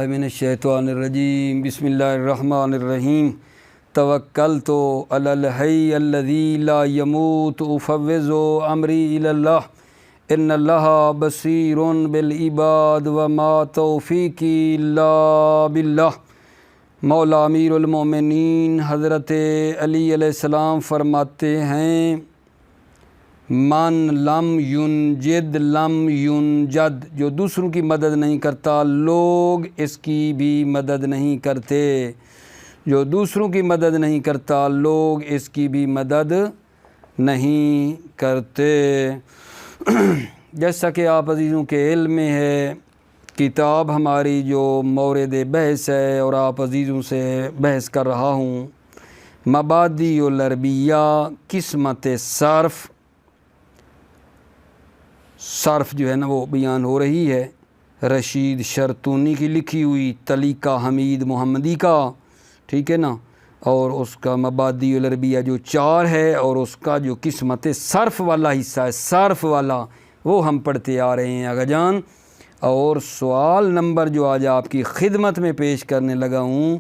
من الشیطان الرجیم بسم اللہ الرحمن الرحیم توکلت علی الحی الذی لا یموت افوض امری الی اللہ ان اللہ بصیر بالعباد وما توفیقی الا باللہ۔ مولا امیر المومنین حضرت علی علیہ السلام فرماتے ہیں من لم ینجد لم ینجد، جو دوسروں کی مدد نہیں کرتا لوگ اس کی بھی مدد نہیں کرتے، جو دوسروں کی مدد نہیں کرتا لوگ اس کی بھی مدد نہیں کرتے۔ جیسا کہ آپ عزیزوں کے علم میں ہے، کتاب ہماری جو مورد بحث ہے اور آپ عزیزوں سے بحث کر رہا ہوں، مبادئ العربیہ قسمت صرف جو ہے نا وہ بیان ہو رہی ہے، رشید شرطونی کی لکھی ہوئی، تلیقہ حمید محمدی کا، ٹھیک ہے نا، اور اس کا مبادئ العربیہ جو 4 ہے اور اس کا جو قسمت صرف والا حصہ ہے، صرف والا، وہ ہم پڑھتے آ رہے ہیں آغا جان۔ اور سوال نمبر جو آج آپ کی خدمت میں پیش کرنے لگا ہوں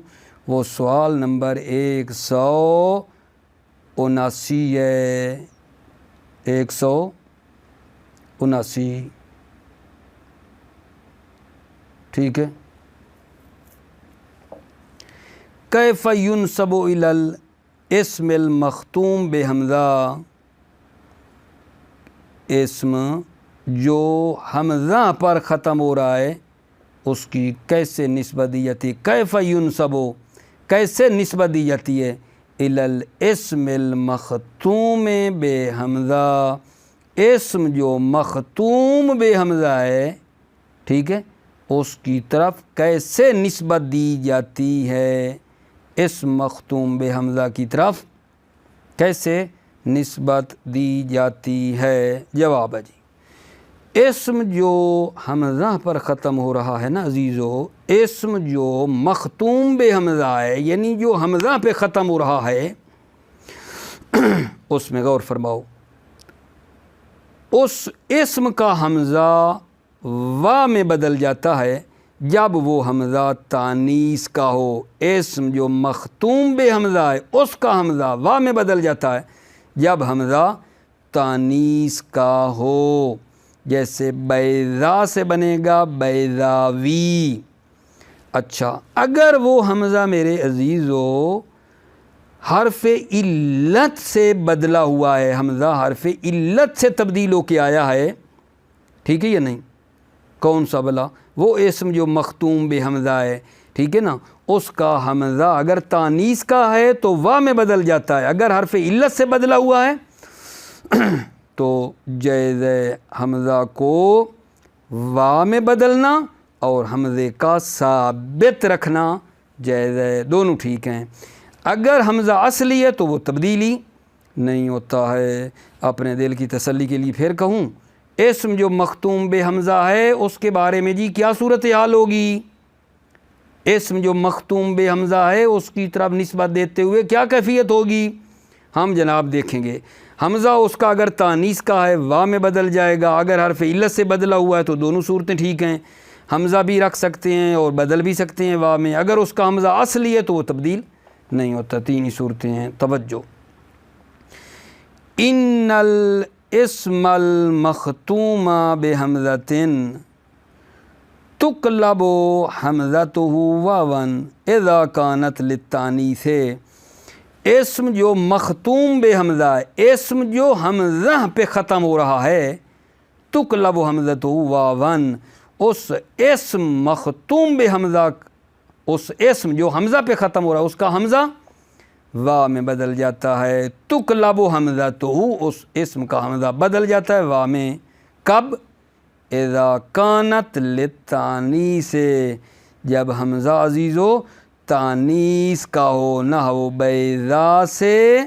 وہ سوال نمبر 179 ہے، 179، ٹھیک ہے۔ کیف ینسب الی الاسم المختوم بحمزہ، اسم جو حمزہ پر ختم ہو رہا ہے اس کی کیسے نسبت دی جاتی ہے؟ کیف ینسب، کیسے نسبت دی جاتی ہے؟ الی الاسم المختوم بحمزہ، اسم جو مختوم بحمزہ ہے، ٹھیک ہے، اس کی طرف کیسے نسبت دی جاتی ہے؟ اسم مختوم بحمزہ کی طرف کیسے نسبت دی جاتی ہے؟ جواب ہے جی، اسم جو حمزہ پر ختم ہو رہا ہے نا عزیزو، اسم جو مختوم بحمزہ ہے، یعنی جو حمزہ پہ ختم ہو رہا ہے، اس میں غور فرماؤ، اس اسم کا حمزہ وا میں بدل جاتا ہے جب وہ حمزہ تانیث کا ہو۔ اسم جو مختوم بحمزہ ہے اس کا حمزہ وا میں بدل جاتا ہے جب حمزہ تانیث کا ہو، جیسے بیضا سے بنے گا بیضاوی۔ اچھا، اگر وہ حمزہ میرے عزیزو حرف علت سے بدلا ہوا ہے، حمزہ حرف علت سے تبدیل ہو کے آیا ہے، ٹھیک ہے یا نہیں؟ کون سا بلا؟ وہ اسم جو مختوم بحمزہ ہے، ٹھیک ہے نا، اس کا حمزہ اگر تانیث کا ہے تو وا میں بدل جاتا ہے، اگر حرف علت سے بدلا ہوا ہے تو جائز ہے حمزہ کو وا میں بدلنا اور حمزے کا ثابت رکھنا، جائز ہے، دونوں ٹھیک ہیں۔ اگر حمزہ اصلی ہے تو وہ تبدیلی نہیں ہوتا ہے۔ اپنے دل کی تسلی کے لیے پھر کہوں، اسم جو مختوم بحمزہ ہے اس کے بارے میں جی کیا صورتحال ہوگی؟ اسم جو مختوم بحمزہ ہے اس کی طرف نسبت دیتے ہوئے کیا کیفیت ہوگی؟ ہم جناب دیکھیں گے، حمزہ اس کا اگر تانیث کا ہے وا میں بدل جائے گا، اگر حرف علت سے بدلا ہوا ہے تو دونوں صورتیں ٹھیک ہیں، حمزہ بھی رکھ سکتے ہیں اور بدل بھی سکتے ہیں وا میں، اگر اس کا حمزہ اصلی ہے تو وہ تبدیل نہیں ہوتا، 3 ہی صورتیں ہیں۔ توجہ، ان الاسم المختوم بحمزۃ تقلب حمزتہ واوا اذا کانت للتانیث، اسم جو مختوم بحمزہ ہے، اسم جو حمزہ پہ ختم ہو رہا ہے، تقلب حمزتہ واوا، اس اسم مختوم بحمزہ، اس اسم جو حمزہ پہ ختم ہو رہا ہے اس کا حمزہ وا میں بدل جاتا ہے، تقلب حمزتہ، اس اسم کا حمزہ بدل جاتا ہے وا میں، کب؟ اذا کانت للتانیث، جب حمزہ عزیزو تانیث کا ہو، نہ ہو بیضا سے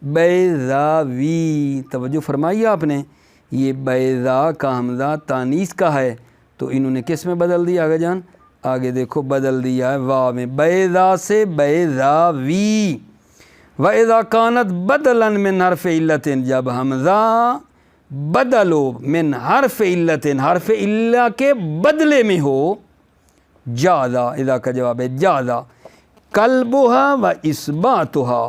بیضاوی۔ توجہ فرمائیے آپ نے، یہ بیضا کا حمزہ تانیث کا ہے تو انہوں نے کس میں بدل دیا آگے جان؟ آگے دیکھو، بدل دیا ہے وا میں، بیضا سے بیضاوی۔ وَإِذَا كَانَتْ بَدَلًا مِنْ حَرْفِ عِلَّةٍ، جب حمزہ بدلو من حرف علت، حرف علہ کے بدلے میں ہو، جادا، اذا کا جواب ہے جادا، قلبها و اثباتها،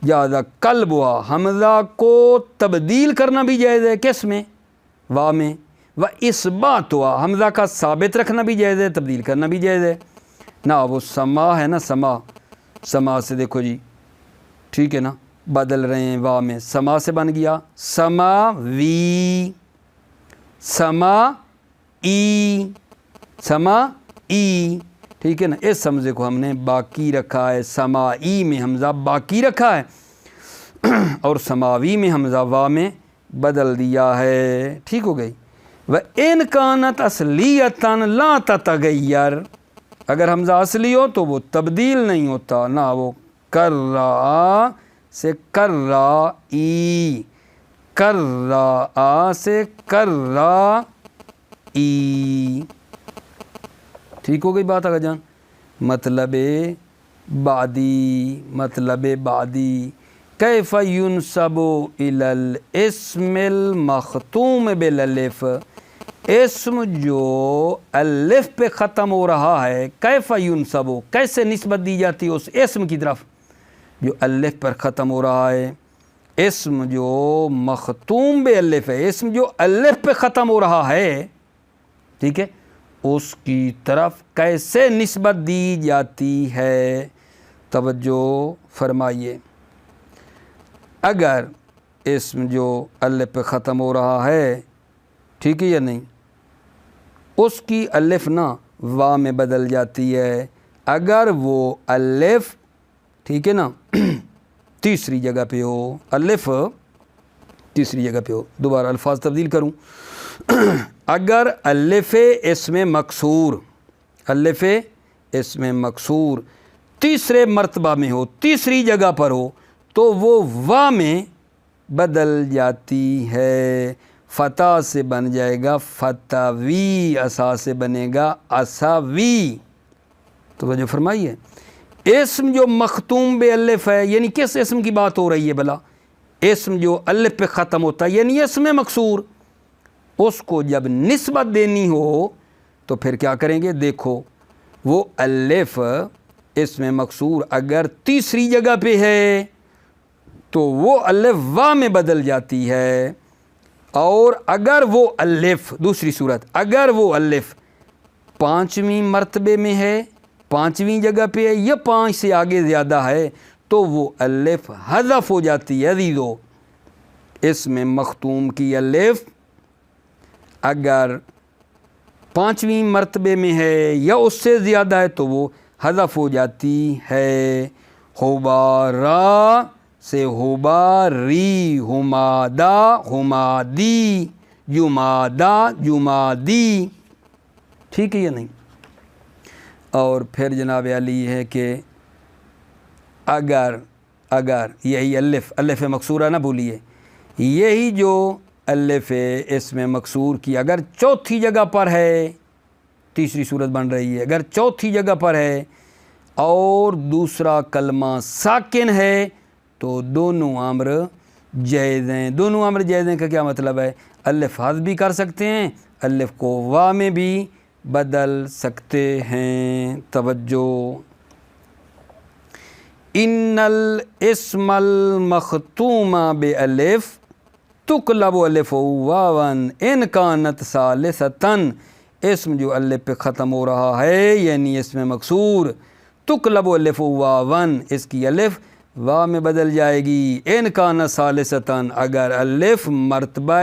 جادا قلبها، حمزہ کو تبدیل کرنا بھی جائز ہے، کس میں؟ وا میں، و اثباتها، حمزہ کا ثابت رکھنا بھی جائز ہے، تبدیل کرنا بھی جائز ہے نا۔ وہ سما ہے نا، سما سے دیکھو جی، ٹھیک ہے نا، بدل رہے ہیں وا میں، سما سے بن گیا سماوی، سمائی، ٹھیک ہے نا۔ اس حمزے کو ہم نے باقی رکھا ہے، سمائی میں حمزہ باقی رکھا ہے اور سماوی میں حمزہ وا میں بدل دیا ہے، ٹھیک ہو گئی۔ وَإِنْ كَانَتْ أَصْلِيَّةً لَا تَتَغَيَّرْ، اگر حمزہ اصلی ہو تو وہ تبدیل نہیں ہوتا نا، وہ کرّا سے کرّائی، کرّا سے کرّائی، ٹھیک ہو گئی بات آگا جان۔ مطلب بعدی کیف ینسب الی الاسم المختوم بالالف، اسم جو الف پہ ختم ہو رہا ہے، کیف ینسب، کیسے نسبت دی جاتی ہے اس اسم کی طرف جو الف پر ختم ہو رہا ہے، اسم جو مختوم بالالف ہے، اسم جو الف پہ ختم ہو رہا ہے، ٹھیک ہے، اس کی طرف کیسے نسبت دی جاتی ہے، توجہ فرمائیے۔ اگر اسم جو الف پہ ختم ہو رہا ہے، ٹھیک ہے یا نہیں، اس کی الف نا وا میں بدل جاتی ہے، اگر وہ الف، ٹھیک ہے نا، تیسری جگہ پہ ہو، الف تیسری جگہ پہ ہو، دوبارہ الفاظ تبدیل کروں، اگر الف اسم مکسور، الف اسم مکسور تیسرے مرتبہ میں ہو، تیسری جگہ پر ہو، تو وہ وا میں بدل جاتی ہے، فتح سے بن جائے گا فتوی، اسا سے بنے گا اساوی، توجہ فرمائیے۔ اسم جو مختوم بے الف ہے، یعنی کس اسم کی بات ہو رہی ہے بلا؟ اسم جو الف پہ ختم ہوتا ہے یعنی اسم مکسور، اس کو جب نسبت دینی ہو تو پھر کیا کریں گے؟ دیکھو، وہ الف اسم مکسور اگر تیسری جگہ پہ ہے تو وہ الف وا میں بدل جاتی ہے، اور اگر وہ الف، دوسری صورت، اگر وہ الف پانچویں مرتبے میں ہے، پانچویں جگہ پہ ہے یا پانچ سے آگے زیادہ ہے، تو وہ الف حذف ہو جاتی ہے۔ عزیزو، اسم مختوم کی الف اگر پانچویں مرتبے میں ہے یا اس سے زیادہ ہے تو وہ حذف ہو جاتی ہے۔ ہوبارا سے ہوباری، ہمادا ہمادی، جمادا جمادی، ٹھیک ہے یا نہیں؟ اور پھر جناب علی ہے کہ اگر یہی الف مکسورہ نہ بھولیے، یہی جو الف اسم مکسور کی اگر چوتھی جگہ پر ہے، تیسری صورت بن رہی ہے، اگر چوتھی جگہ پر ہے اور دوسرا کلمہ ساکن ہے تو دونوں امر جائز ہیں۔ دونوں امر جائز ہیں کا کیا مطلب ہے؟ الف حذف بھی کر سکتے ہیں، الف کو وا میں بھی بدل سکتے ہیں۔ توجہ، ان الاسم المختوم بالف تقلب الف واون ان کانت ثالثتن، اسم جو الف پہ ختم ہو رہا ہے یعنی اسم مکسور، تقلب الف واون، اس کی الف وا میں بدل جائے گی، ان کانت ثالثتن، اگر الف مرتبہ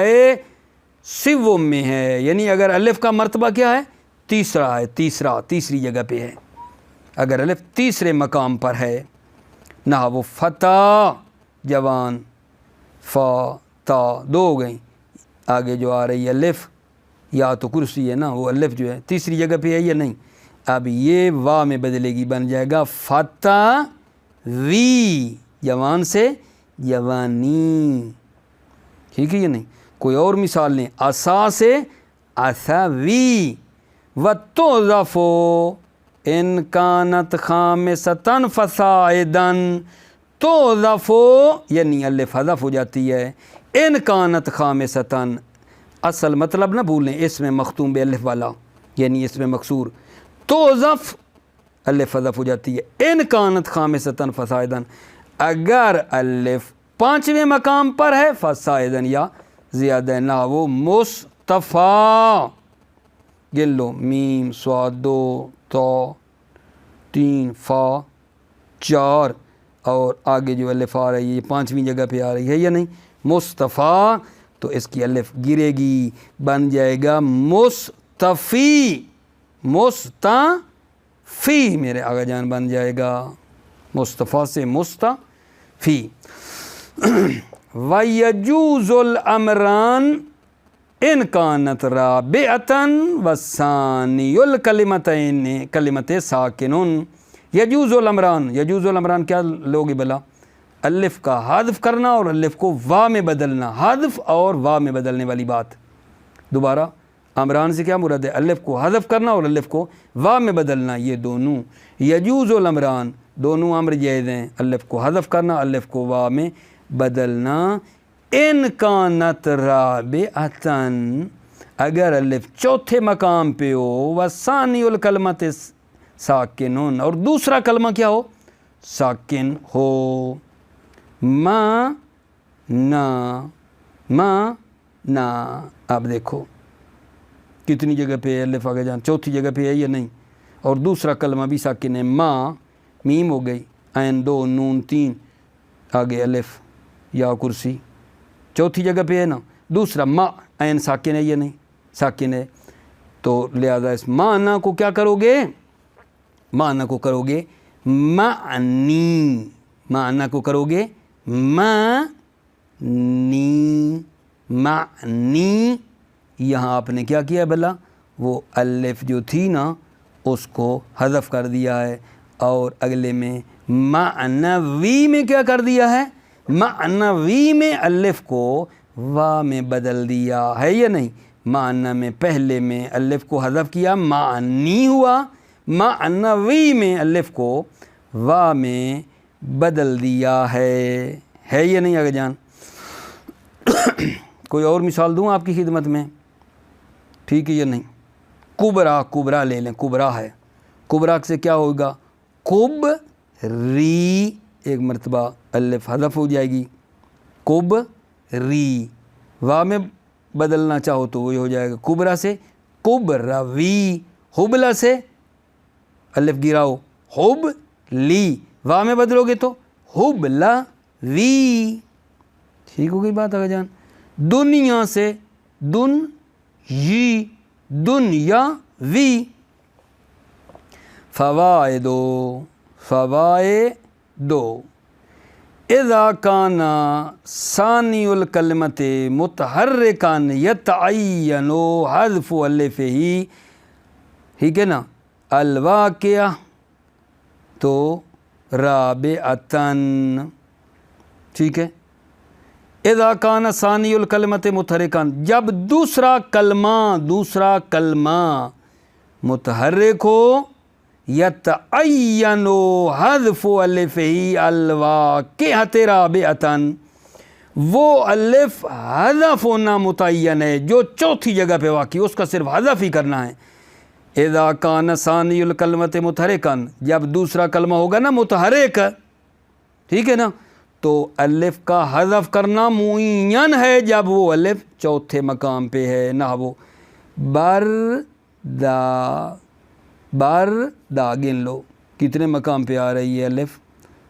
سوم میں ہے، یعنی اگر الف کا مرتبہ کیا ہے؟ تیسرا ہے، تیسری جگہ پہ ہے، اگر الف تیسرے مقام پر ہے نہ، وہ فتح جوان فا تا دو ہو گئیں، آگے جو آ رہی ہے الف یا تو کرسی ہے نا، وہ الف جو ہے تیسری جگہ پہ ہے یا نہیں، اب یہ وا میں بدلے گی، بن جائے گا فتح وی، جوان سے جوانی، ٹھیک ہے یا نہیں؟ کوئی اور مثال لیں، اسا سے اساوی، وتوظف ان کانت خامستن فصاعدن، توظف یعنی الف حذف ہو جاتی ہے، ان کانت خامستن، اصل مطلب نہ بھولیں، اسم مختوم بے الف والا یعنی اسم مکسور، توظف الف حذف ہو جاتی ہے، ان کانت خامسۃ فصاعدا اگر الف پانچویں مقام پر ہے فصاعدا یا زیادہ نہ وہ مصطفیٰ گن لو میم صاد دو تو تین فا چار اور آگے جو الف آ رہی ہے یہ پانچویں جگہ پہ آ رہی ہے یا نہیں مصطفیٰ تو اس کی الف گرے گی بن جائے گا مصطفی مستفی میرے آگا جان بن جائے گا مصطفیٰ سے مستفی وَيَجُوزُ الْأَمْرَانِ إِنْ كَانَتْ رَابِعَةً وَالثَّانِيُّ الْكَلِمَتَيْنِ کلمت ساکنٌ یجوز الامران یجوز الامران کیا لوگی بلا الف کا حذف کرنا اور الف کو وا میں بدلنا حذف اور وا میں بدلنے والی بات دوبارہ امران سے کیا مراد ہے الف کو حذف کرنا اور الف کو وا میں بدلنا یہ دونوں یجوز الامران دونوں امر جائز ہیں الف کو حذف کرنا الف کو وا میں بدلنا ان کانت رابعتن اگر الف چوتھے مقام پہ ہو وثانی الکلمت ساکنن اور دوسرا کلمہ کیا ہو ساکن ہو ما نا آپ دیکھو کتنی جگہ پہ ہے الف آگے جان چوتھی جگہ پہ ہے یا نہیں اور دوسرا کلمہ بھی ساکن ہے ما میم ہو گئی عین دو نون تین آگے الف یا کرسی چوتھی جگہ پہ ہے نا دوسرا ما عین ساکن ہے یا نہیں ساکن ہے تو لہذا اس معنی کو کیا کرو گے معنی کو کرو گے معنی معنی کو کرو گے معنی یہاں آپ نے کیا کیا بلا وہ الف جو تھی نا اس کو حذف کر دیا ہے اور اگلے میں معنوی میں کیا کر دیا ہے معنوی میں الف کو وا میں بدل دیا ہے یا نہیں معنی میں پہلے میں الف کو حذف کیا معنی ہوا معنوی میں الف کو وا میں بدل دیا ہے یا نہیں آگے جان کوئی اور مثال دوں آپ کی خدمت میں ٹھیک ہے یا نہیں کبرا لے لیں کبرا ہے کبرا سے کیا ہوگا کب ری ایک مرتبہ الف حذف ہو جائے گی کب ری وا میں بدلنا چاہو تو وہی ہو جائے گا کبرا سے کبروی حبلا سے الف گراؤ حب لی وا میں بدلو گے تو حبلا وی ٹھیک ہو گئی بات آگے جان دنیا سے دن یی دنیا وی فوائدو اذا کان ثانی الکلمت متحرکان یتعین حذف الفہ ٹھیک ہے نا الواقعہ تو رابعتن ٹھیک ہے اذا کان ثانی الکلمت متحرکان جب دوسرا کلمہ متحرک ہو یتعین حذف الفہ الواقعۃ رابعتن وہ الف حذف ہونا متعین ہے جو چوتھی جگہ پہ واقع اس کا صرف حذف ہی کرنا ہے اذا کان ثانی الکلمت متحرکان جب دوسرا کلمہ ہوگا نا متحرک ٹھیک ہے نا تو الف کا حذف کرنا معین ہے جب وہ الف چوتھے مقام پہ ہے نحو بردا گن لو کتنے مقام پہ آ رہی ہے الف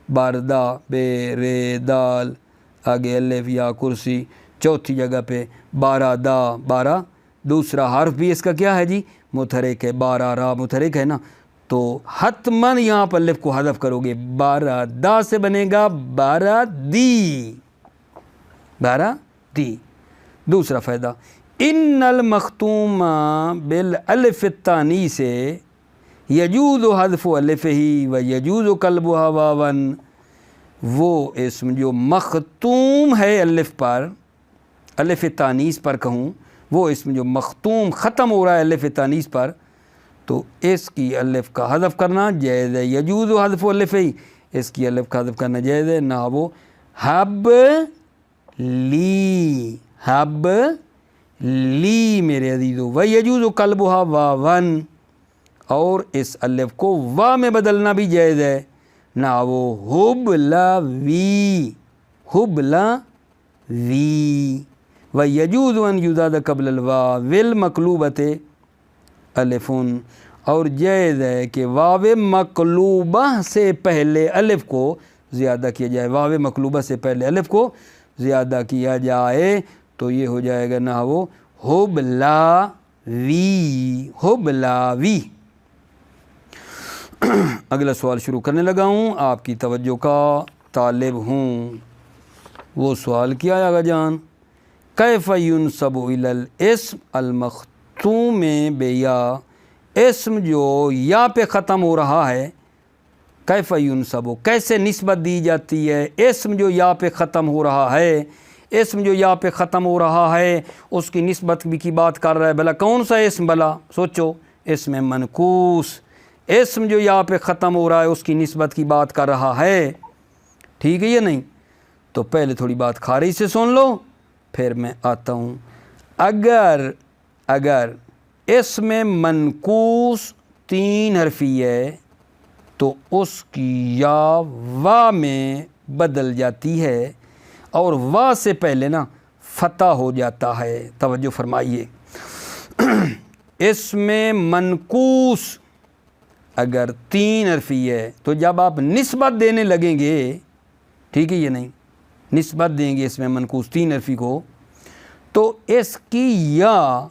بردا بے رے دال آگے الف یا کرسی چوتھی جگہ پہ بارہ دوسرا حرف بھی اس کا کیا ہے جی متحرک ہے بارہ را متحرک ہے نا تو حتماً یہاں پر الف کو حذف کرو گے باردا سے بنے گا بارادی دوسرا فائدہ ان المختوم بالالف الثانی سے یجوز حذف الفہ و یجوز قلبها واوا وہ اسم جو مختوم ہے الف پر الف تانیث پر کہوں وہ اسم جو مختوم ختم ہو رہا ہے الف تانیث پر تو اس کی الف کا حذف کرنا جائز ہے یجوز حذف الفہ اس کی الف کا حذف کرنا جائز ہے نہ وہ حب لی میرے عزیزو و یجوز قلبها واوا اور اس الف کو وا میں بدلنا بھی جائز ہے. نحو حبلوی، حبلوی. وَيَجُوزُ أَنْ يُزَادَ قبل الواو والمقلوبۃ الف، اور جائز ہے کہ واو مقلوبہ سے پہلے الف کو زیادہ کیا جائے. واو مقلوبہ سے پہلے الف کو زیادہ کیا جائے تو یہ ہو جائے گا نحو حبلاوی، حبلاوی. اگلا سوال شروع کرنے لگا ہوں، آپ کی توجہ کا طالب ہوں. وہ سوال کیا ہے آغا جان؟ کیف ینسب الی الاسم المختوم بیا، اسم جو یا پہ ختم ہو رہا ہے، کیف ینسب، کیسے نسبت دی جاتی ہے؟ اسم جو یا پہ ختم ہو رہا ہے، اسم جو یا پہ ختم ہو رہا ہے اس کی نسبت بھی کی بات کر رہا ہے. بھلا کون سا اسم؟ بھلا سوچو، اسم منقوص. اسم جو یا پہ ختم ہو رہا ہے اس کی نسبت کی بات کر رہا ہے. ٹھیک ہے یا نہیں؟ تو پہلے تھوڑی بات خارج سے سن لو پھر میں آتا ہوں. اگر اسم منقوص 3 حرفی ہے تو اس کی یا وا میں بدل جاتی ہے اور وا سے پہلے نا فتح ہو جاتا ہے. توجہ فرمائیے. اسم منقوص اگر 3 حرفی ہے تو جب آپ نسبت دینے لگیں گے، ٹھیک ہے یہ نہیں، نسبت دیں گے اسم منقوص 3 حرفی کو، تو اس کی یا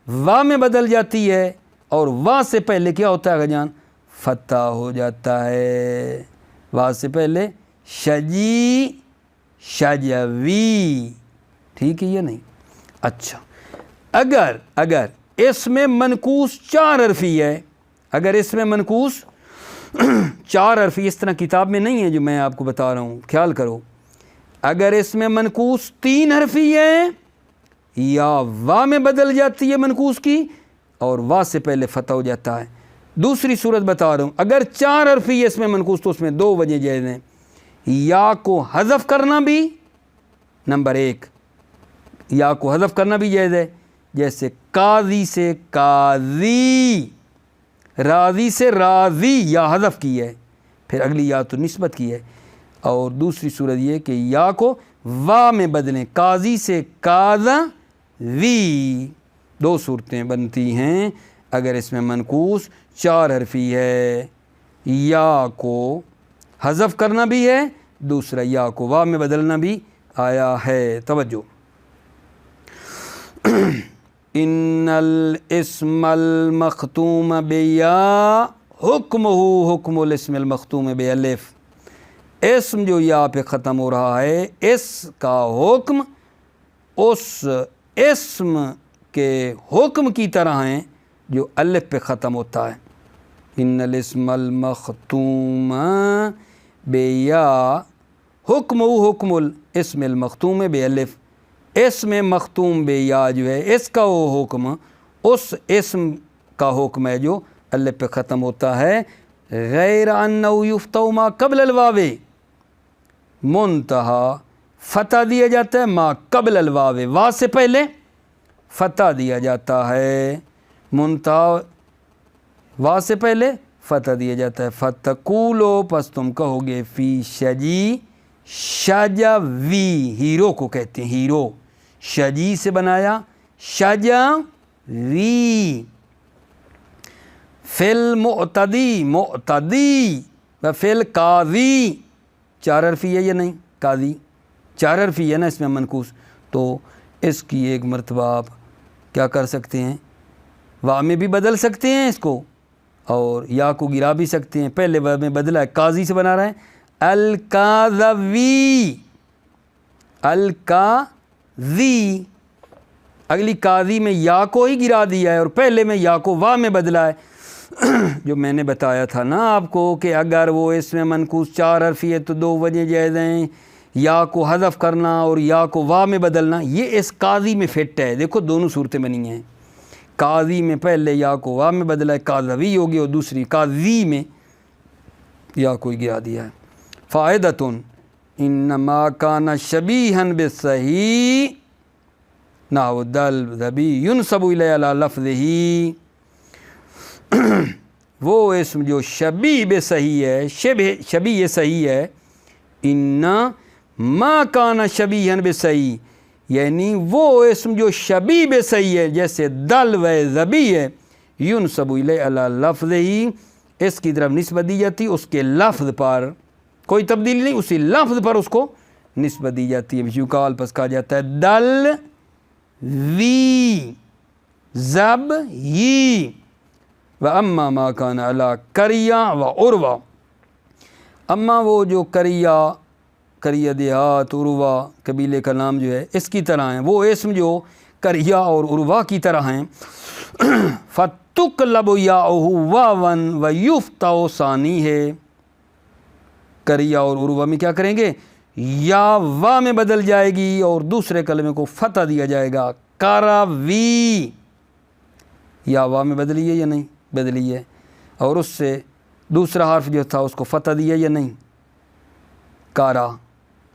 وا میں بدل جاتی ہے اور وا سے پہلے کیا ہوتا ہے آغا جان؟ فتح ہو جاتا ہے. وا سے پہلے شجی، شجوی. ٹھیک ہے یا نہیں؟ اچھا، اگر اسم منقوص 4 حرفی ہے، اگر اسم منقوص 4 حرفی، اس طرح کتاب میں نہیں ہے جو میں آپ کو بتا رہا ہوں، خیال کرو. اگر اسم منقوص 3 حرفی ہے یا وا میں بدل جاتی ہے منقوص کی اور وا سے پہلے فتح ہو جاتا ہے. دوسری صورت بتا رہا ہوں، اگر 4 حرفی ہے اسم منقوص تو اس میں 2 وجہ جائز ہیں. یا کو حذف کرنا بھی، نمبر 1 یا کو حذف کرنا بھی جائز ہے، جیسے قاضی سے قاضی، راضی سے راضی، یا حذف کی ہے پھر اگلی یا تو نسبت کی ہے. اور دوسری صورت یہ کہ یا کو وا میں بدلیں، قاضی سے قاضی. 2 صورتیں بنتی ہیں اگر اس میں منقوص 4 حرفی ہے. یا کو حذف کرنا بھی ہے، دوسرا یا کو وا میں بدلنا بھی آیا ہے. توجہ. ان الاسم المختوم بیا حکمہ حکم الاسم المختوم بالف، اسم جو یا پہ ختم ہو رہا ہے اس کا حکم اس اسم کے حکم کی طرح ہیں جو الف پہ ختم ہوتا ہے. ان الاسم المختوم بیا حکمہ حکم الاسم المختوم بالف، اسم مختوم بے یا جو ہے اس کا وہ حکم اس اسم کا حکم ہے جو الف پہ ختم ہوتا ہے. غیر انہ یفتح ما قبل الواو، منتہا فتح دیا جاتا ہے ما قبل الواو، وا سے پہلے فتح دیا جاتا ہے، منتہا وا سے پہلے فتح دیا جاتا ہے. فتقولو، پس تم کہو گے، فی شجی شجوی، ہیرو کو کہتے ہیں ہیرو، شجی سے بنایا شجوی. فی المعتدی، معتدی، و فی القاضی، 4 حرفی ہے یا نہیں؟ قاضی 4 حرفی ہے نا اس میں منقوص، تو اس کی ایک مرتبہ آپ کیا کر سکتے ہیں؟ وا میں بھی بدل سکتے ہیں اس کو اور یا کو گرا بھی سکتے ہیں. پہلے وا میں بدلا ہے، قاضی سے بنا رہا ہے القاضوی، القاضی. اگلی قاضی میں یا کو ہی گرا دیا ہے اور پہلے میں یا کو وا میں بدلا ہے. جو میں نے بتایا تھا نا آپ کو کہ اگر وہ اس میں منقوص 4 حرفی ہے تو 2 وجہ جائز ہیں، یا کو حذف کرنا اور یا کو وا میں بدلنا. یہ اس قاضی میں فٹ ہے. دیکھو دونوں صورتیں بنی ہیں، قاضی میں پہلے یا کو وا میں بدلا ہے، قاضوی ہوگی، اور دوسری قاضی میں یا کو گرا دیا ہے. فائدۃ انما کان شبیہا بالصحیح نحو دل ذبی ینسب الی علی لفظہ. وہ اسم جو شبیہ بے صحیح ہے، شبیہ صحیح ہے، ان ما کان شبیہن بے صحیح، یعنی وہ اسم جو شبیہ بے صحیح ہے جیسے دل و ذبی ہے، ینسب الیہ علی لفظ ہی، اس کی طرف نسبت دی جاتی اس کے لفظ پر، کوئی تبدیلی نہیں، اسی لفظ پر اس کو نسبت دی جاتی ہے۔ یقال پس کہا جاتا ہے دل وی زب یی، و اما ما کان علی کریہ و عروہ، اما وہ جو کریہ دیہات، عروہ قبیلے کا نام جو ہے اس کی طرح ہیں، وہ اسم جو کریہ اور عروہ کی طرح ہیں، فتقلب یاؤہ واون و یفتح ثانی ہے، کریہ اور عروہ میں کیا کریں گے، یا وا میں بدل جائے گی اور دوسرے کلمے کو فتح دیا جائے گا، کاراوی، یا وا میں بدلی ہے یا نہیں بدلی ہے، اور اس سے دوسرا حرف جو تھا اس کو فتح دیا یا نہیں، کارا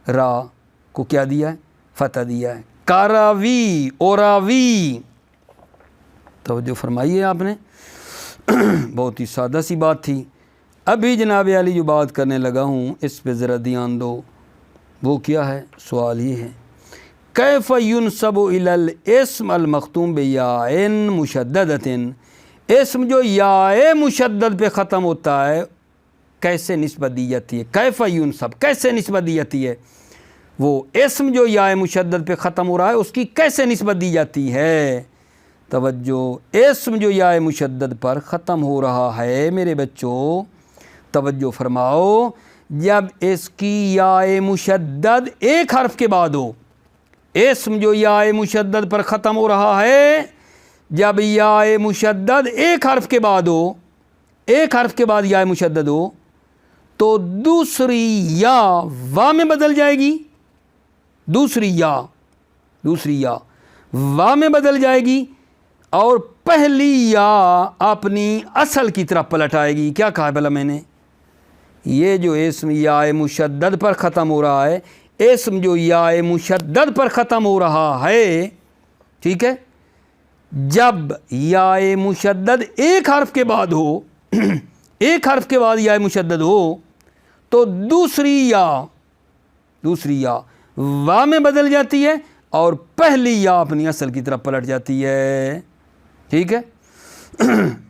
را کو کیا دیا ہے، فتح دیا ہے، کاراوی اوراوی، توجہ فرمائیے آپ نے، بہت ہی سادہ سی بات تھی۔ ابھی جناب علی جو بات کرنے لگا ہوں اس پہ ذرا دھیان دو، وہ کیا ہے، سوال یہ ہے کیف ینسب الی الاسم المختوم بیاء مشددۃ، اسم جو یا مشدد پہ ختم ہوتا ہے کیسے نسبت دی جاتی ہے، کیف ینسب کیسے نسبت دی جاتی ہے، وہ اسم جو یا مشدد پہ ختم ہو رہا ہے اس کی کیسے نسبت دی جاتی ہے، توجہ، اسم جو یا مشدد پر ختم ہو رہا ہے میرے بچوں، توجہ فرماؤ، جب اس کی یا مشدد ایک حرف کے بعد ہو، اسم جو یا مشدد پر ختم ہو رہا ہے جب یا مشدد ایک حرف کے بعد ہو، ایک حرف کے بعد یا مشدد ہو تو دوسری یا وا میں بدل جائے گی، دوسری یا وا میں بدل جائے گی اور پہلی یا اپنی اصل کی طرف پلٹ آئے گی۔ کیا کہا بھلا میں نے، یہ جو اسم یا مشدد پر ختم ہو رہا ہے، اسم جو یا مشدد پر ختم ہو رہا ہے، ٹھیک ہے، جب یا مشدد ایک حرف کے بعد ہو، ایک حرف کے بعد یا مشدد ہو تو دوسری یا وا میں بدل جاتی ہے اور پہلی یا اپنی اصل کی طرف پلٹ جاتی ہے، ٹھیک ہے۔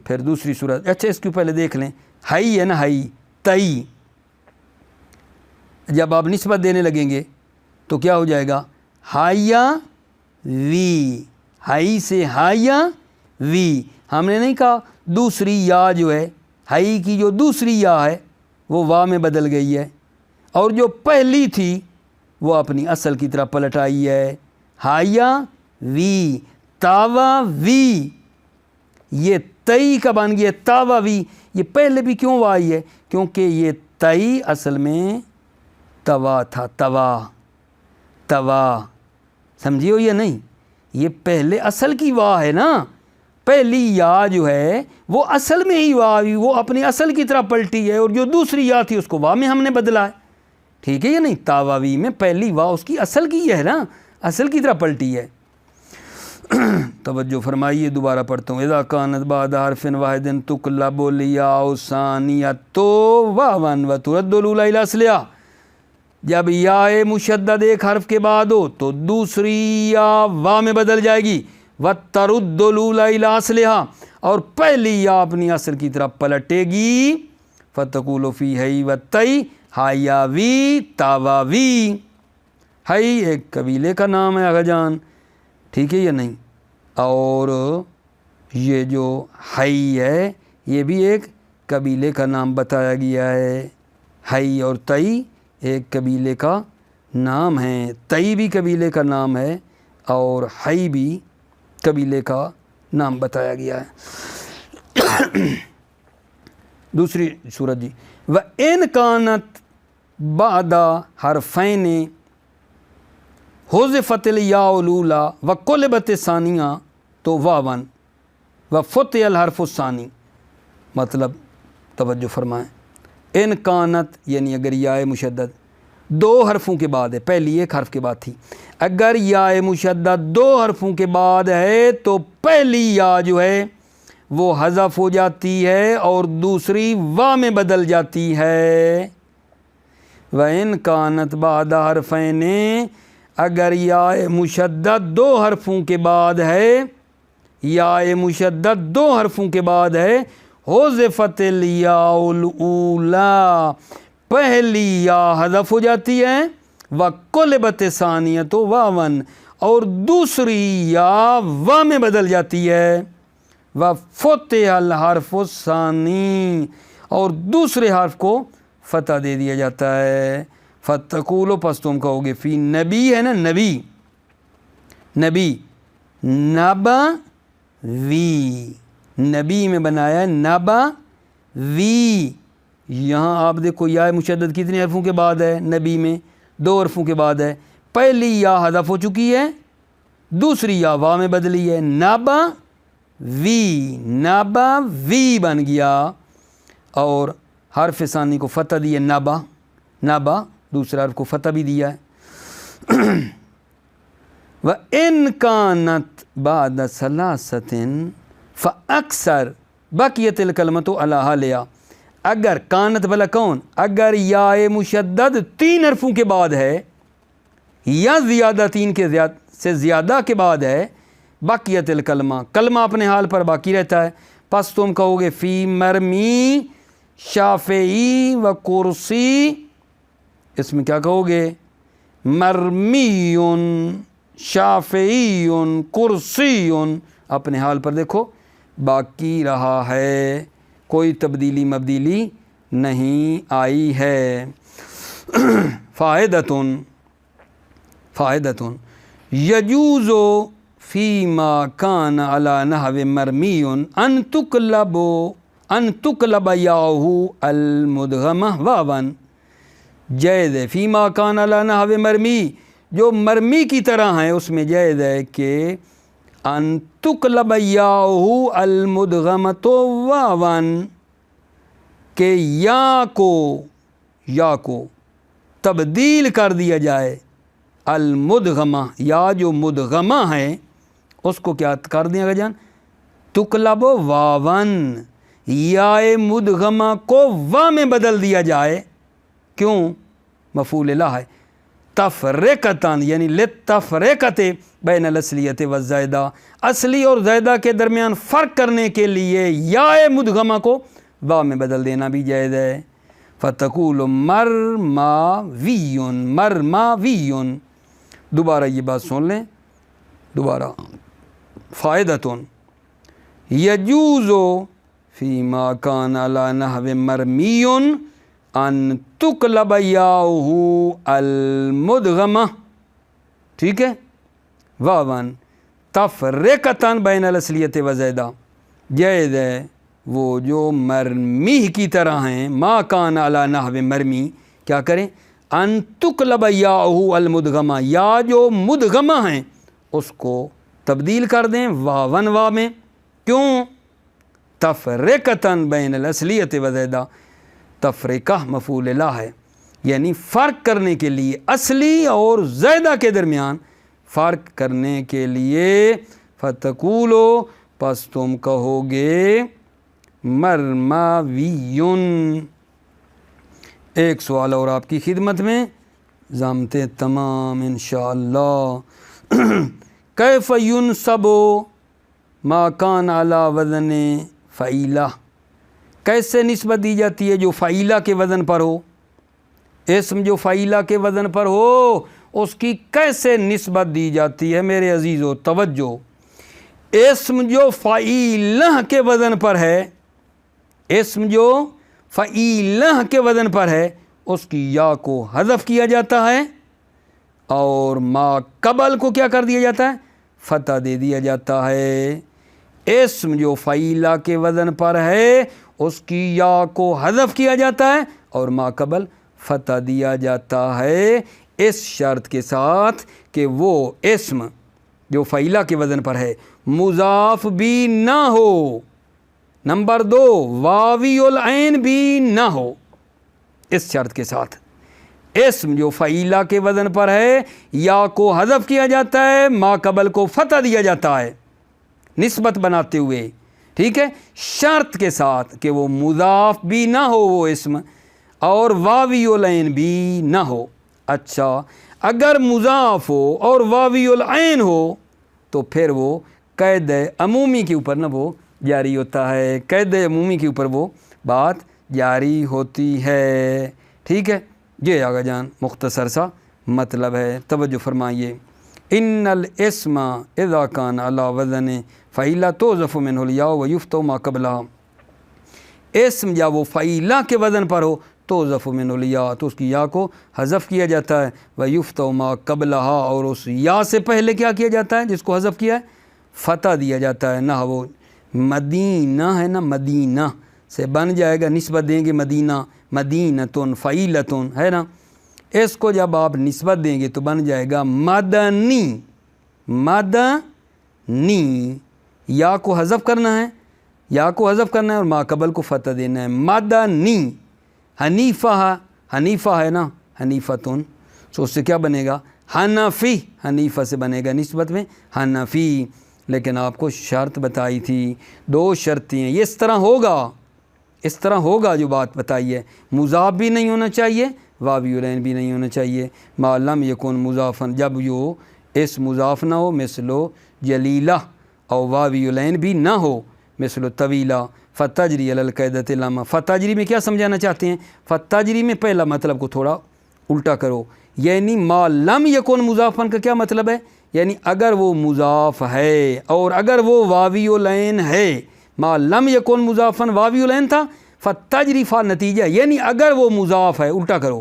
پھر دوسری صورت، اچھا اس کو پہلے دیکھ لیں، ہائی ہے نا، ہائی تئی، جب آپ نسبت دینے لگیں گے تو کیا ہو جائے گا، ہایا وی، ہائی سے ہایا وی، ہم نے نہیں کہا دوسری یا جو ہے، ہائی کی جو دوسری یا ہے وہ وا میں بدل گئی ہے اور جو پہلی تھی وہ اپنی اصل کی طرف پلٹ آئی ہے، ہایا وی، تاوا وی، یہ تئی کا بن گیا تاوا وی، یہ پہلے بھی کیوں وا آئی ہے، کیونکہ یہ تئی اصل میں توا تھا، توا سمجھیے ہو یا نہیں، یہ پہلے اصل کی وا ہے نا، پہلی یا جو ہے وہ اصل میں ہی وا ہوئی، وہ اپنی اصل کی طرح پلٹی ہے اور جو دوسری یا تھی اس کو وا میں ہم نے بدلا ہے، ٹھیک ہے یا نہیں، تاواوی میں پہلی وا اس کی اصل کی ہے نا، اصل کی طرح پلٹی ہے۔ توجہ فرمائیے، دوبارہ پڑھتا ہوں، اذا کانت بعد حرف واحد تقلب الیاء ثانیۃ واون وترد الاولی الی اصلها، جب یا مشدد ایک حرف کے بعد ہو تو دوسری یا وا میں بدل جائے گی، وترد الاولی الی اصلها، اور پہلی یا اپنی اصل کی طرف پلٹے گی، فتقول فی ہی وتئی ہایاوی تاواوی، ہئی ایک قبیلے کا نام ہے آغا جان، ٹھیک ہے یا نہیں، اور یہ جو ہئی ہے یہ بھی ایک قبیلے کا نام بتایا گیا ہے، ہئی اور تئی ایک قبیلے کا نام ہے، تئی بھی قبیلے کا نام ہے اور ہئی بھی قبیلے کا نام بتایا گیا ہے۔ دوسری صورت جی، وَإِنْ كَانَتْ بَعْدَ حَرْفَيْنِ حُذِفَتِ الْيَاءُ الْأُولَى وَقُلِبَتِ الثَّانِيَةُ تو واون وَفُتِحَ الْحَرْفُ الثَّانِي، مطلب توجہ فرمائیں، ان کانت یعنی اگر یا مشدد دو حرفوں کے بعد ہے، پہلی ایک حرف کے بعد تھی، اگر یا مشدد دو حرفوں کے بعد ہے تو پہلی یا جو ہے وہ حذف ہو جاتی ہے اور دوسری وا میں بدل جاتی ہے۔ وَإِنْ كَانَتْ بَعْدَ حَرْفَيْنِ، اگر یا مشدد دو حرفوں کے بعد ہے، یا مشدد دو حرفوں کے بعد ہے، حذفت الیاء الاولی، پہلی یا حذف ہو جاتی ہے، وقلبت ثانیۃ واون، اور دوسری یا وا میں بدل جاتی ہے، وفتح الحرف الثانی، اور دوسرے حرف کو فتح دے دیا جاتا ہے۔ فتقولو، پس تم کہو گے، فی نبی ہے نا، نبی، نبی، نبا وی، نبی میں بنایا ہے نبا وی۔ یہاں آپ دیکھو یا مشدد کتنے حرفوں کے بعد ہے؟ نبی میں 2 حرفوں کے بعد ہے۔ پہلی یا حذف ہو چکی ہے، دوسری یا وا میں بدلی ہے، نبا وی، نبا وی بن گیا، اور حرف ثانی کو فتح دی ہے، نبا، نبا، دوسرے حرف کو فتح بھی دیا ہے۔ وَإِنْ كَانَتْ بَعْدَ ثَلَاثَةٍ فَأَكْثَرَ بَقِيَتِ الْكَلْمَةُ عَلَىٰ حَالِهَا، اگر کانت بلا کون، اگر یا مشدد 3 حرفوں کے بعد ہے یا زیادہ 3 کے سے زیادہ کے بعد ہے، بقیت الکلمہ، کلمہ اپنے حال پر باقی رہتا ہے، پس تم کہو گے فی مرمی شافعی و کرسی، اس میں کیا کہو گے؟ مرمی شافعی کرسی، اپنے حال پر دیکھو باقی رہا ہے، کوئی تبدیلی مبدیلی نہیں آئی ہے۔ فائدتن، فائدتن یجوز فیما کان علی نحو مرمی ان تقلب یاہ المدغمہ واون، جائز ہے، فیما کان علی نحو مرمی، جو مرمی کی طرح ہیں اس میں جائز ہے کہ ان تقلب یاہ المدغمۃ واون، کہ یا کو تبدیل کر دیا جائے، المدغمہ، یا جو مدغمہ ہے اس کو کیا کر دیا گا جان؟ تقلب واون، یا مدغمہ کو وا میں بدل دیا جائے، کیوں؟ مفعول لہ ہے، تفریقتاً، یعنی للتفریقت بین الاصلیت والزائدہ، اصلی اور زائدہ کے درمیان فرق کرنے کے لیے یا مدغمہ کو وا میں بدل دینا بھی جائز ہے۔ فتقول مرماوی، مرماوی، دوبارہ یہ بات سن لیں دوبارہ، فائدتن یجوز فیما کان علی نحو مرمی ان تقلب یاہ المدغمہ، ٹھیک ہے، واون تفریقتاً بین الاصلیت و زائدہ، جائز ہے وہ جو مرمی کی طرح ہیں، ما کان علی نحو مرمی، کیا کریں؟ ان تقلب یاہ المدغمہ، یا جو مدغمہ ہیں اس کو تبدیل کر دیں واون وا میں، کیوں؟ تفریقتاً بین الاصلیت و زائدہ، تفریقہ مفعول لہ ہے، یعنی فرق کرنے کے لیے، اصلی اور زائدہ کے درمیان فرق کرنے کے لیے۔ فتقولو، پس تم کہو گے مرماویون۔ ایک سوال اور آپ کی خدمت میں، ضامطے تمام انشاءاللہ۔ کیف ینصب ما کان علی وزن فعیلہ، کیسے نسبت دی جاتی ہے جو فعیلہ کے وزن پر ہو؟ اسم جو فعیلہ کے وزن پر ہو اس کی کیسے نسبت دی جاتی ہے؟ میرے عزیزو توجہ، اسم جو فعیلہ کے وزن پر ہے، اسم جو فعیلہ کے وزن پر ہے، اس کی یا کو حذف کیا جاتا ہے، اور ما قبل کو کیا کر دیا جاتا ہے؟ فتح دے دیا جاتا ہے۔ اسم جو فعیلہ کے وزن پر ہے اس کی یا کو حذف کیا جاتا ہے اور ما قبل فتح دیا جاتا ہے، اس شرط کے ساتھ کہ وہ اسم جو فعیلہ کے وزن پر ہے مضاف بھی نہ ہو، نمبر 2 واوی العین بھی نہ ہو، اس شرط کے ساتھ اسم جو فعیلہ کے وزن پر ہے یا کو حذف کیا جاتا ہے، ما قبل کو فتح دیا جاتا ہے، نسبت بناتے ہوئے ٹھیک ہے، شرط کے ساتھ کہ وہ مضاف بھی نہ ہو وہ اسم، اور واوی العین بھی نہ ہو۔ اچھا اگر مضاف ہو اور واوی العین ہو تو پھر وہ قید عمومی کے اوپر نہ وہ جاری ہوتا ہے، قید عمومی کے اوپر وہ بات جاری ہوتی ہے۔ ٹھیک ہے، یہ آگا جان مختصر سا مطلب ہے، توجہ فرمائیے۔ ان الاسم اذا کان علی وزن فعیلہ توظف منہ الیاء ویفتح ما قبلہا، اسم یا وہ فعیلہ کے وزن پر ہو توظف منہ الیاء تو اس کی یا کو حذف کیا جاتا ہے، ویفتح ما قبلہا اور اس یا سے پہلے کیا کیا جاتا ہے جس کو حذف کیا ہے، فتح دیا جاتا ہے۔ نہ وہ مدینہ ہے نا، مدینہ سے بن جائے گا، نسبت دیں گے مدینہ، مدینتن فعیلتن ہے نا، اس کو جب آپ نسبت دیں گے تو بن جائے گا مدنی، مدنی، یا کو حذف کرنا ہے، یا کو حذف کرنا ہے اور ما قبل کو فتح دینا ہے، مدنی۔ حنیفہ، حنیفہ ہے نا، حنیفتن، تو اس سے کیا بنے گا، حنفی، حنیفہ سے بنے گا نسبت میں حنفی۔ لیکن آپ کو شرط بتائی تھی، دو شرطیں ہیں، یہ اس طرح ہوگا، اس طرح ہوگا جو بات بتائی ہے، مضاف بھی نہیں ہونا چاہیے، واوی العین بھی نہیں ہونا چاہیے، ما لم یکن مضافن، جب یہ اس مضاف نہ ہو، مثلو جلیلہ، اور واوی العین بھی نہ ہو، مثلو طویلہ، فتجری علی القاعدۃ لما۔ فتجری میں کیا سمجھانا چاہتے ہیں، فتجری میں پہلا مطلب کو تھوڑا الٹا کرو، یعنی ما لم یکن مضافن کا کیا مطلب ہے، یعنی اگر وہ مضاف ہے اور اگر وہ واوی العین ہے، ما لم یکن مضافن واوی العین تھا، فتجری فا نتیجہ، یعنی اگر وہ مضاف ہے، الٹا کرو،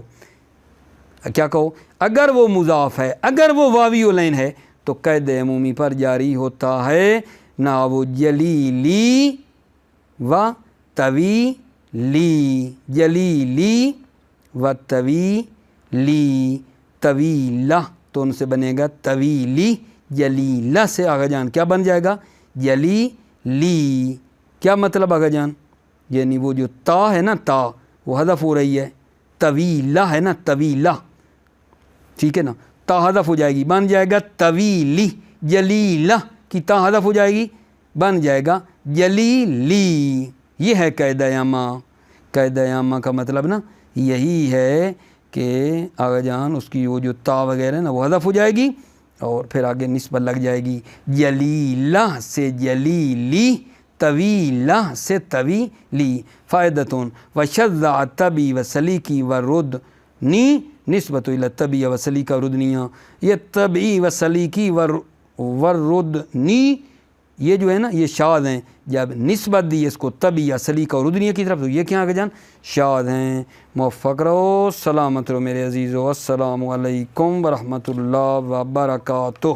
کیا کہو، اگر وہ مضاف ہے، اگر وہ واوی العین ہے تو قید عمومی پر جاری ہوتا ہے، نہ وہ جلیلی و طویلی، جلیلی و طویلی، طویلہ تو ان سے بنے گا طویلی، جلیلہ سے آگا جان کیا بن جائے گا، جلیلی۔ کیا مطلب آگا جان، یعنی وہ جو تا ہے نا، تا وہ حذف ہو رہی ہے، طویلہ ہے نا، طویلہ، ٹھیک ہے نا، تا حذف ہو جائے گی، بن جائے گا طویلی، جلیلہ کی تا حذف ہو جائے گی، بن جائے گا جلیلی۔ یہ ہے قاعدہ عامہ۔ قاعدہ عامہ کا مطلب نا یہی ہے کہ آگا جان اس کی وہ جو تا وغیرہ نا وہ حذف ہو جائے گی اور پھر آگے نسبت لگ جائے گی، جلیلہ سے جلیلی، طویلہ سے طویلی۔ فائدتون وشذ طبی و سلیکی و ردنی نسبت الی طبی و سلیقہ ردنیہ، یہ طبی و سلیکی و ردنی یہ جو ہے نا یہ شاذ ہیں، جب نسبت دی اس کو طبی یا سلیقہ اور ردنیہ کی طرف تو یہ کیا آگے جان شاذ ہیں۔ موفق رہو، سلامت رہو میرے عزیزو، السلام علیکم ورحمۃ اللہ وبرکاتہ۔